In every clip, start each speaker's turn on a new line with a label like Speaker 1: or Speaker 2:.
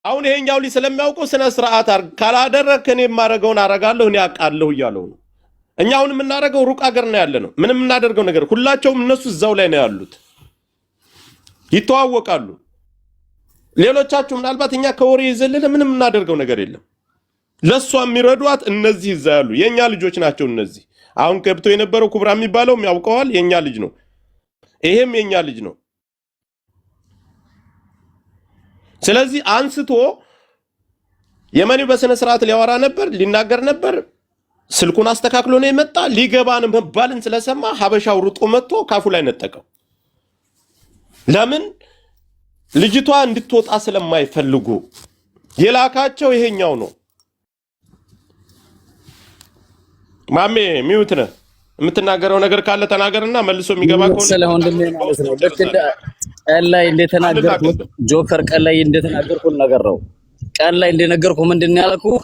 Speaker 1: አሁን ይሄኛው ልጅ ስለሚያውቀው ስነ ስርዓት ካላደረክ እኔ የማደርገውን አደርጋለሁ እኔ አውቃለሁ እያለው ነው። እኛ አሁን የምናደርገው ሩቅ ሀገር ነው ያለ ነው። ምንም የምናደርገው ነገር ሁላቸውም እነሱ እዛው ላይ ነው ያሉት፣ ይተዋወቃሉ። ሌሎቻችሁ ምናልባት እኛ ከወሬ የዘለለ ምንም የምናደርገው ነገር የለም። ለሷ የሚረዷት እነዚህ እዛ ያሉ የኛ ልጆች ናቸው። እነዚህ አሁን ገብቶ የነበረው ኩብራ የሚባለውም ያውቀዋል፣ የኛ ልጅ ነው። ይሄም የኛ ልጅ ነው። ስለዚህ አንስቶ የመኒው በስነ ስርዓት ሊያወራ ነበር፣ ሊናገር ነበር። ስልኩን አስተካክሎ ነው የመጣ። ሊገባን መባልን ስለሰማ ሀበሻው ሩጦ መጥቶ ካፉ ላይ ነጠቀው። ለምን? ልጅቷ እንድትወጣ ስለማይፈልጉ። የላካቸው ይሄኛው ነው። ማሜ ሚውት ነህ። የምትናገረው ነገር ካለ ተናገርና መልሶ የሚገባ ከሆነ
Speaker 2: ስለሆነ ማለት ነው። ልክ እንደ ቀን ላይ እንደተናገርኩት ጆከር ቀን ላይ እንደተናገርኩት ነገር ነው። ቀን ላይ እንደነገርኩ ምንድን ነው ያልኩህ?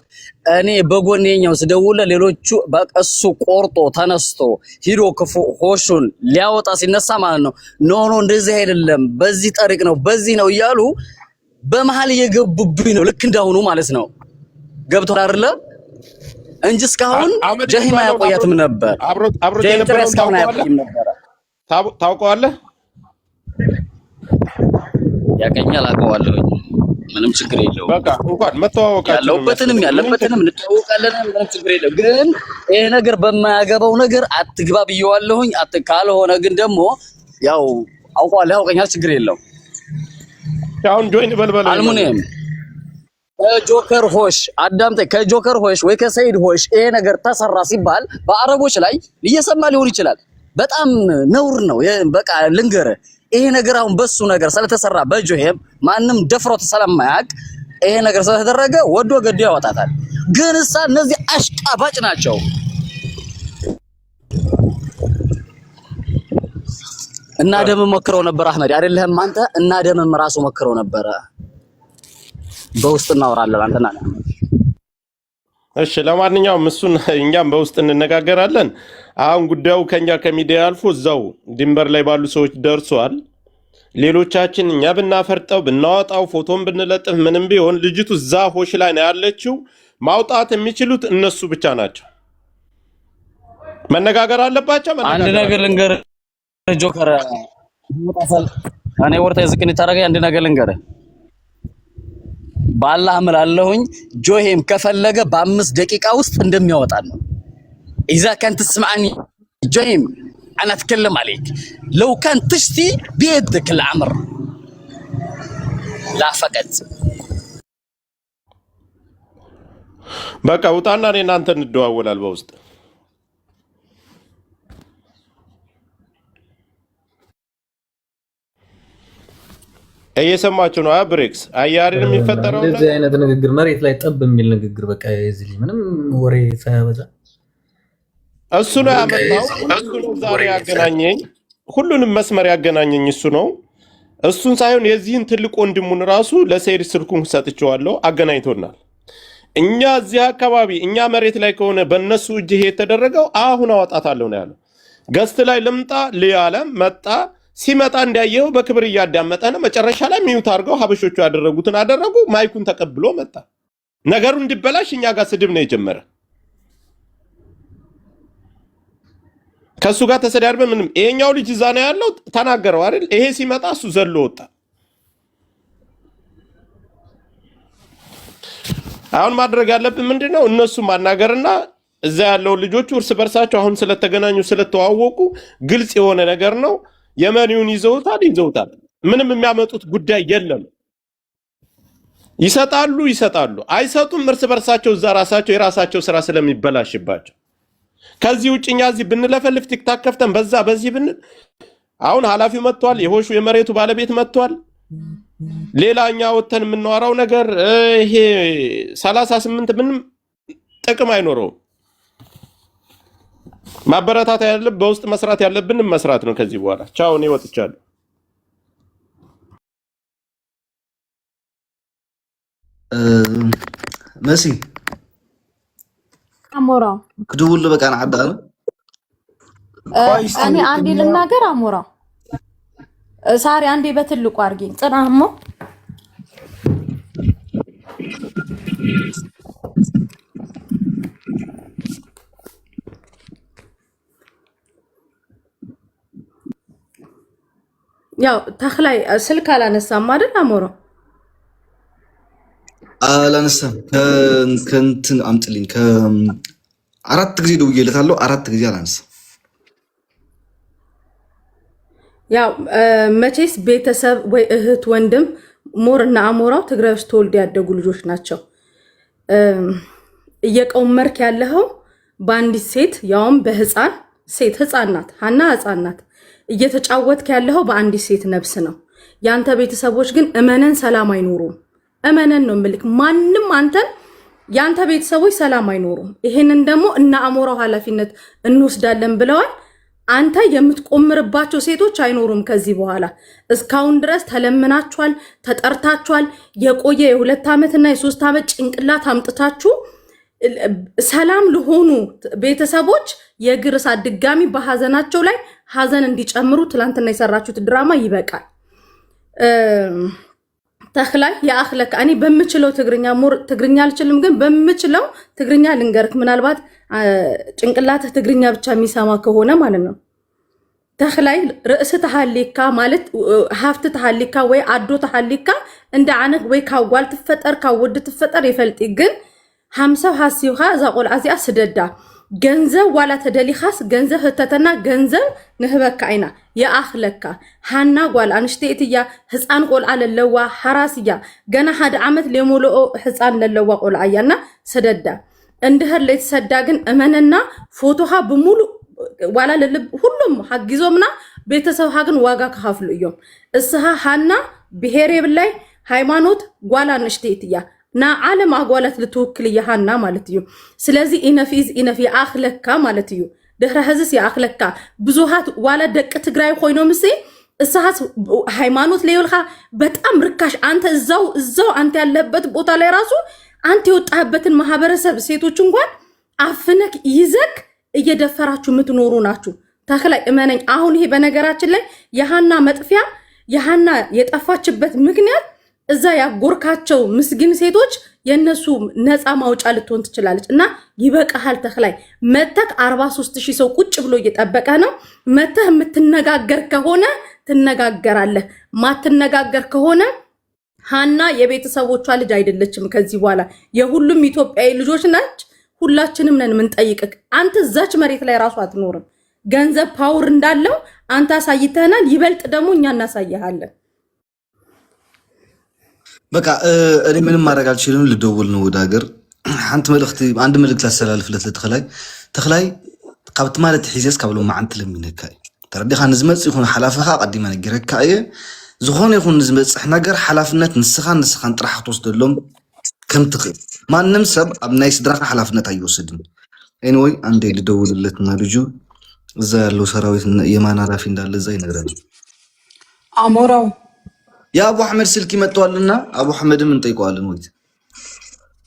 Speaker 2: እኔ በጎኔኛው ስደውል ሌሎቹ በቀሱ ቆርጦ ተነስቶ ሂዶ ክፉ ሆሹን ሊያወጣ ሲነሳ ማለት ነው ኖ እንደዚህ አይደለም፣ በዚህ ጠሪቅ ነው፣ በዚህ ነው እያሉ በመሃል እየገቡብኝ ነው። ልክ እንዳሁኑ ማለት ነው። ገብቶሃል አይደለ? እንጂ እስካሁን ጀሂማ ያቆያትም ነበር። ጀሂማ እስካሁን ያቆይም ነበር።
Speaker 1: ታውቀዋለህ?
Speaker 2: ያቀኛል፣ አውቀዋለሁ። ምንም ችግር የለውም።
Speaker 1: በቃ እንኳን መተዋወቃችን
Speaker 2: ያለበትንም እንተዋወቃለን። ምንም ችግር የለውም። ግን ይሄ ነገር በማያገባው ነገር አትግባ ብየዋለሁኝ። ካልሆነ ግን ደግሞ ያው አውቀዋለሁ፣ ያውቀኛል፣ ችግር የለውም።
Speaker 1: አሁን ጆይን በልበል
Speaker 2: አልሙኒየም ከጆከር ሆሽ አዳምጠኝ። ከጆከር ሆሽ ወይ ከሰይድ ሆሽ ይሄ ነገር ተሰራ ሲባል በአረቦች ላይ እየሰማ ሊሆን ይችላል። በጣም ነውር ነው። በቃ ልንገርህ፣ ይሄ ነገር አሁን በሱ ነገር ስለተሰራ በጆሄም ማንም ደፍሮት ስለማያውቅ ይሄ ነገር ስለተደረገ ወዶ ገዶ ያወጣታል። ግን እሳ እነዚህ አሽቃባጭ ናቸው። እና ደም ሞክረው ነበር አህመድ አይደለህም አንተ? እና ደምም ራሱ ሞክረው ነበር። በውስጥ እናወራለን አንተና ነው።
Speaker 1: እሺ ለማንኛውም እሱን እኛም በውስጥ እንነጋገራለን። አሁን ጉዳዩ ከኛ ከሚዲያ አልፎ እዛው ድንበር ላይ ባሉ ሰዎች ደርሷል። ሌሎቻችን እኛ ብናፈርጠው ብናወጣው ፎቶን ብንለጥፍ ምንም ቢሆን ልጅቱ እዛ ሆሽ ላይ ነው ያለችው። ማውጣት የሚችሉት እነሱ ብቻ ናቸው። መነጋገር አለባቸው።
Speaker 2: አንድ ነገር ልንገርህ ጆከር፣ እኔ ወርታ ዝቅን ታረጋ አንድ ነገር ልንገርህ ባላህ እምላለሁኝ ጆሄም ከፈለገ በ5 ደቂቃ ውስጥ እንደሚያወጣ ነው። اذا كنت تسمعني جوهيم انا اتكلم عليك لو كان تشتي بيدك الامر لا فقط
Speaker 1: በቃ ውጣና እኔና አንተ እንደዋወላል በውስጥ እየሰማችሁ ነው። ብሬክስ አያሪን የሚፈጠረው
Speaker 3: እንደዚህ አይነት ንግግር መሬት ላይ ጠብ የሚል ንግግር በቃ እዚህ ምንም ወሬ ሳያበዛ
Speaker 1: እሱ ነው ያመጣው። እሱ ነው ዛሬ ያገናኘኝ፣ ሁሉንም መስመር ያገናኘኝ እሱ ነው። እሱን ሳይሆን የዚህን ትልቅ ወንድሙን ራሱ ለሰይድ ስልኩን ሰጥቼዋለሁ፣ አገናኝቶናል። እኛ እዚህ አካባቢ እኛ መሬት ላይ ከሆነ በእነሱ እጅ ይሄ የተደረገው አሁን አወጣታለሁ ነው ያለው። ገስት ላይ ልምጣ ልያለም መጣ። ሲመጣ እንዲያየው በክብር እያዳመጠ ነው። መጨረሻ ላይ ሚዩት አድርገው ሀበሾቹ ያደረጉትን አደረጉ። ማይኩን ተቀብሎ መጣ። ነገሩ እንዲበላሽ እኛ ጋር ስድብ ነው የጀመረ። ከሱ ጋር ተሰዳድበ ምንም ይሄኛው ልጅ እዛ ነው ያለው ተናገረው አይደል? ይሄ ሲመጣ እሱ ዘሎ ወጣ። አሁን ማድረግ ያለብን ምንድነው? እነሱ ማናገርና እዛ ያለው ልጆቹ እርስ በርሳቸው አሁን ስለተገናኙ ስለተዋወቁ ግልጽ የሆነ ነገር ነው። የመኒውን ይዘውታል። ምንም የሚያመጡት ጉዳይ የለም። ይሰጣሉ፣ አይሰጡም። እርስ በርሳቸው እዛ ራሳቸው የራሳቸው ስራ ስለሚበላሽባቸው ከዚህ ውጭ እኛ እዚህ ብንለፈልፍ ቲክታክ ከፍተን በዛ በዚህ ብንል አሁን ኃላፊው መጥቷል። የሆሹ የመሬቱ ባለቤት መጥቷል። ሌላኛ ወተን የምናወራው ነገር ይሄ 38 ምንም ጥቅም አይኖረውም። ማበረታታ ያለብን በውስጥ መስራት ያለብን መስራት ነው። ከዚህ በኋላ ቻው፣ እኔ ወጥቻለሁ።
Speaker 4: መሲ
Speaker 5: አሞራው
Speaker 4: ክድውል በቃ ናዓዳነ
Speaker 5: እኔ አንዴ ልናገር። አሞራው ሳሪ አንዴ በትልቁ አርጊኝ ጽናሞ ያው ተክላይ ስልክ አላነሳም አይደል አሞራ
Speaker 4: አላነሳም ከእንትን አምጥልኝ ከአራት ጊዜ ደውዬለታለሁ አራት ጊዜ አላነሳም
Speaker 5: ያው መቼስ ቤተሰብ ወይ እህት ወንድም ሞርና አሞራው ትግራይ ውስጥ ተወልደው ያደጉ ልጆች ናቸው እየቀመርክ ያለው በአንዲት ሴት ያውም በህፃን ሴት ህፃን ናት ሀና ህፃን ናት እየተጫወትክ ያለው በአንዲት ሴት ነፍስ ነው ያንተ ቤተሰቦች ግን እመነን ሰላም አይኖሩም እመነን ነው ምልክ ማንንም አንተን ያንተ ቤተሰቦች ሰላም አይኖሩም ይሄንን ደግሞ እና አሞራው ኃላፊነት እንወስዳለን ብለዋል አንተ የምትቆምርባቸው ሴቶች አይኖሩም ከዚህ በኋላ እስካሁን ድረስ ተለምናችኋል ተጠርታችኋል የቆየ የ2 ዓመትና የ3 ዓመት ጭንቅላት አምጥታችሁ ሰላም ለሆኑ ቤተሰቦች የግርሳ ድጋሚ በሐዘናቸው ላይ ሐዘን እንዲጨምሩ ትላንትና የሰራችሁት ድራማ ይበቃል ተክላይ ያአخለክ እኔ በምችለው ትግርኛ ሞር ትግርኛ አልችልም ግን በምችለው ትግርኛ ልንገርክ ምናልባት ጭንቅላትህ ትግርኛ ብቻ የሚሰማ ከሆነ ማለት ነው ተክላይ ርእስ ተሐሊካ ማለት ሀፍት ተሐሊካ ወይ አዶ ተሐሊካ እንደ አነክ ወይ ካዋል ትፈጠር ካወድ ትፈጠር ይፈልጥ ግን 50 ሐሲውኻ ዛቆል አዚያ ስደዳ ገንዘብ ዋላ ተደሊኻስ ገንዘብ ህተተና ገንዘብ ንህበካ አይና ያአخለካ ሃና ጓል አንሽቴትያ ህፃን ቆልዓ ለለዋ ሓራስያ ገና 1 ዓመት ለሞልኦ ህፃን ለለዋ ቆልዓያና ሰደዳ እንድህር ለተሰዳ ግን እመነና ፎቶሃ በሙሉ ዋላ ለልብ ሁሉም ሐጊዞምና ቤተሰብ ሀግን ዋጋ ከፋፍሉ እዮም እስሃ ሃና ብሄሬ ብላይ ሃይማኖት ጓል አንሽቴትያ ና ዓለም አጓላት ልትወክል ያሃና ማለት እዩ ስለዚህ ኢነፊዝ ኢነፊ አخለካ ማለት እዩ ድህረ ህዝስ ያአخለካ ብዙሃት ዋላ ደቅ ትግራይ ኮይኖ ምሴ እሳት ሃይማኖት ለይልኻ በጣም ርካሽ አንተ እዛው አንተ ያለበት ቦታ ላይ ራሱ አንተ የወጣህበትን ማህበረሰብ ሴቶች እንኳን አፍነክ ይዘክ እየደፈራችሁ ምትኖሩ ናችሁ ተክላይ እመነኝ አሁን ይሄ በነገራችን ላይ የሃና መጥፊያ የሃና የጠፋችበት ምክንያት እዛ ያጎርካቸው ምስግን ሴቶች የነሱ ነፃ ማውጫ ልትሆን ትችላለች እና ይበቃሃል ተክላይ መተክ 43000 ሰው ቁጭ ብሎ እየጠበቀ ነው መተህ የምትነጋገር ከሆነ ትነጋገራለህ ማትነጋገር ከሆነ ሃና የቤተሰቦቿ ልጅ አይደለችም ከዚህ በኋላ የሁሉም ኢትዮጵያዊ ልጆች ናች ሁላችንም ነን ምን ጠይቅክ አንተ እዛች መሬት ላይ ራሱ አትኖርም ገንዘብ ፓወር እንዳለው አንተ አሳይተናል ይበልጥ ደግሞ እኛ እናሳያለን
Speaker 4: በቃ እኔ ምንም ማድረግ አልችልም ልደውል ነው ወደ ሀገር አንድ መልእክት ላስተላልፍለት ተክላይ ካብት ማለት ሒዘስ ካብሎ ማዓንት ለሚነካ ተረዲኻ ንዝመጽ ይኹን ሓላፍኻ ቀዲመ ነግረካ እየ ዝኾነ ይኹን ንዝመጽሕ ነገር ሓላፍነት ንስኻን ጥራሕ ትወስደሎም ከም ትኽእል ማንም ሰብ ኣብ ናይ ስድራኻ ሓላፍነት ኣይወስድን ኤኒዌይ አንዴ ልደውልለትና ልጁ እዛ ያለው ሰራዊት የማን ኃላፊ እንዳለ እዛ ይነግረን
Speaker 6: አሞራው
Speaker 4: የአቡ አህመድ ስልክ ይመጣዋልና አቡ አህመድም እንጠይቀዋለን ወይ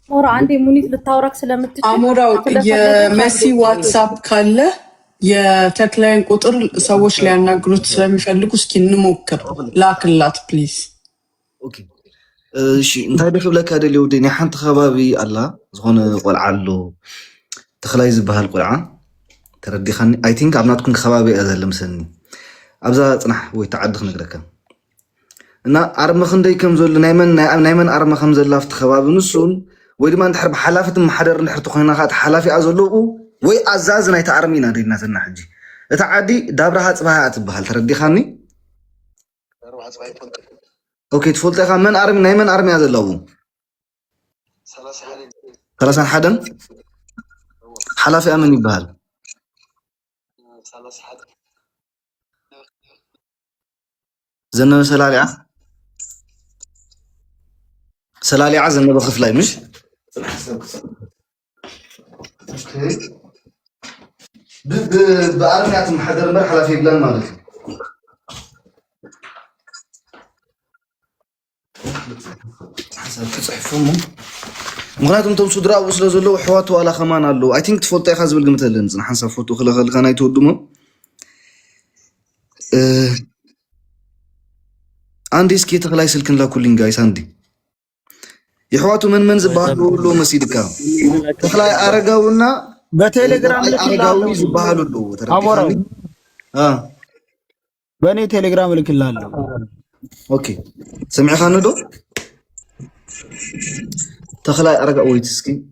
Speaker 5: ሞራ አንዴ ሙኒት ልታወራክ ስለምትችል
Speaker 6: አሞራው የመሲ ዋትስአፕ ካለ የተክላይን ቁጥር ሰዎች ሊያናግሩት ስለሚፈልጉ እስኪ እንሞክር ላክላት ፕሊዝ
Speaker 4: ኦኬ እሺ እንታይ ደክብለካ ደልዩ ደኒ ሓንቲ ከባቢ አላ ዝኾነ ቆልዓ ኣሎ ተክላይ ዝበሃል ቆልዓ ተረዲኻኒ አይ ቲንክ ኣብናትኩም ከባቢ ኣዘለምሰኒ ኣብዛ ጽናሕ ወይ ተዓዲ ክነግረካ እና አርመ ክንደይ ከም ዘሎ ናይመን አርመ ከም ዘላፍት ከባቢ ንሱን ወይ ድማ እንድሕር ብሓላፍት ማሕደር እንድሕር ተኮይናኻ ሓላፊ ኣዘለኡ ወይ ኣዛዝ ናይ ተኣርሚና ደይና ዘና ሕጂ እታ ዓዲ ዳብራሃ ጽባሃ ትበሃል ተረዲኻኒ ኦኬ ትፈልጠኻ መን አርሚ ናይመን አርሚ ኣዘለዉ 31 ሓላፊ ኣመን ይበሃል 31 ዘነበ ሰላሊዓ ዘነበ ክፍላይ ምሽ በአርሚያት ማሕደር መር ሓላፊ ይብላን ማለት ሓሳብ ክጽሕፎም ምክንያቱም ቶም ስድራ ኣብኡ ስለ ዘለዉ ሕዋት ዋላ ኸማን ኣለዉ ኣይ ቲንክ ትፈልጦ ኢኻ ዝብል ግምት ኣለኒ ፅና ሓንሳብ ፎቶ ክለኸልካ ናይ ትወድሞ አንዴ እስኪ ተክላይ ስልክን ላኩልኝ ጋይስ አንዴ يحواتو من زبالو له مسيدك تخلاي أرجعونا
Speaker 7: بتليجرام
Speaker 4: أرجعوي زبالو له
Speaker 7: أمورا بني تليجرام لك الله
Speaker 4: اوكي سمعي خاندو تخلاي أرجعوي تسكي